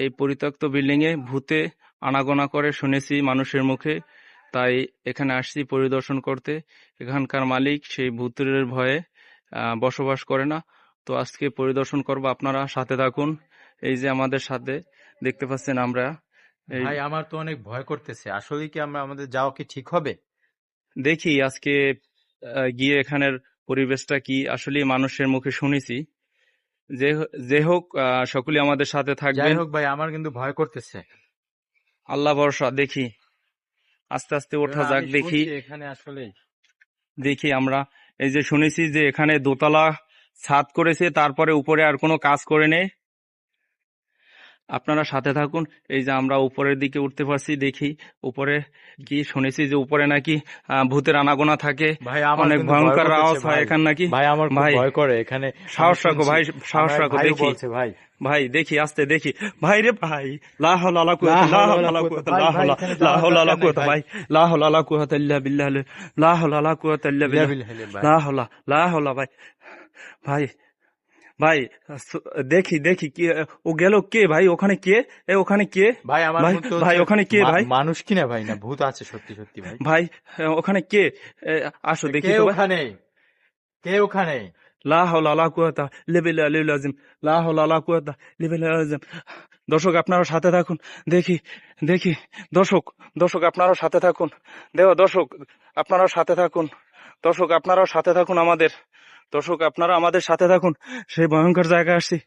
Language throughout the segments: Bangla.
এই পরিত্যক্ত বিল্ডিং এ ভূতে আনাগোনা করে শুনেছি মানুষের মুখে, তাই এখানে আসছি পরিদর্শন করতে। এখানকার মালিক সেই ভূতের ভয়ে বসবাস করে না। তো আজকে পরিদর্শন করব, আপনারা সাথে থাকুন। এই যে আমাদের সাথে দেখতে পাচ্ছেন আমরা এই ভাই আমার তো অনেক ভয় করতেছে, আসলে কি আমাদের যাওয়া কি ঠিক হবে? দেখি আজকে গিয়ে এখানের পরিবেশটা কি। আসলে মানুষের মুখে শুনেছি। যে যে হোক, সকলে আমাদের সাথে যাই থাকবেন। হোক ভাই, আমার কিন্তু ভয় করতেছে। আল্লাহ ভরসা। দেখি আস্তে আস্তে ওঠা যাক। আমি দেখি শুনছি এখানে আসলে দেখি আমরা এই যে শুনেছি যে এখানে দোতলা ছাদ করেছে, তারপরে উপরে আর কোনো কাজ করে নেই। আপনারা সাথে থাকুন। এই যে আমরা উপরের দিকে উঠতে পারছি। দেখি উপরে কি শুনেছি যে উপরে নাকি ভূতের আনাগোনা থাকে, ভাই আমার অনেক কিন্তু ভয় ভয়ঙ্কর করতেছে আওয়াজ হয় ভাই। এখানে নাকি। ভাই আমার খুব ভাই ভয় করে এখানে, আমি সাহস রাখো শুনছি। ভাই, সাহস আমার রাখো। ভাইও দেখি বলছে ভাই। ভাই দেখি আস্তে দেখি। ভাই রে ভাই, লা হাওলা ওয়ালা লা কুওয়াতা লা হাওলা হাওলা ওয়ালা ওয়ালা কুওয়াতা, কুওয়াতা ভাই লা ভাই হাওলা এখানে লা যাওয়ার হাওলা ওয়ালা দরকার নাই কুওয়াতা ভাই। ভাই, লা হাওলা ওয়ালা কুওয়াতা ইল্লা বিল্লাহ, লা হাওলা ওয়ালা কুওয়াতা ইল্লা ইল্লা বিল্লাহ, বিল্লাহ ভাই। লা হাওলা ভাই। ভাই ভাই দেখি দেখি কি ও গেল। কে ভাই ওখানে? কে ওখানে কে? ভাই আমার ভাই মনে ভাই হচ্ছে ওখানে কে ভাই? মানুষ কিনা ভাই, না ভূত আছে সত্যি সত্যি ভাই। ভাই ওখানে কে? আসো দেখি কে তো ভাই। ওখানে? কে ওখানে? লা হাওলা ওয়ালা কুওয়াতা ইল্লা বিল্লাহ আলিয়্যিল আযীম, লা হাওলা ওয়ালা কুওয়াতা ইল্লা বিল্লাহ আযীম। দর্শক আপনারা সাথে থাকুন। দেখি দেখি দর্শক, দর্শক আপনারাও সাথে থাকুন। দর্শক আপনারাও সাথে থাকুন। দর্শক আপনারাও সাথে থাকুন আমাদের। দর্শক আপনারা আমাদের সাথে থাকুন। সেই ভয়ঙ্কর জায়গায় আসছি।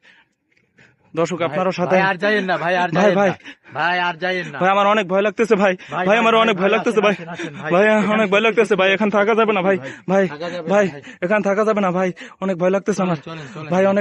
দর্শক ভাই আপনারাও সাথে। ভাই আর যাইয়েন না, ভাই আর ভাই যাইয়েন ভাই না, ভাই আর যাইয়েন না। ভাই আমার অনেক ভয় লাগতেছে ভাই। ভাই ভাই ভাই আমার ভাই অনেক ভাই ভয় লাগতেছে আসেন ভাই। আসেন আসেন ভাই। ভাই এখানে অনেক ভয় সত্যি লাগতেছে সত্যি ভাই। অনেক এখানে ভয় থাকা যাবে না করতেছে ভাই। ভাই। ভাই থাকা যাবে না ভাই ভাই। এখানে থাকা যাবে না ভাই। অনেক ভয় লাগতেছে চলেন আমার চলেন চলেন ভাই। ভাই। অনেক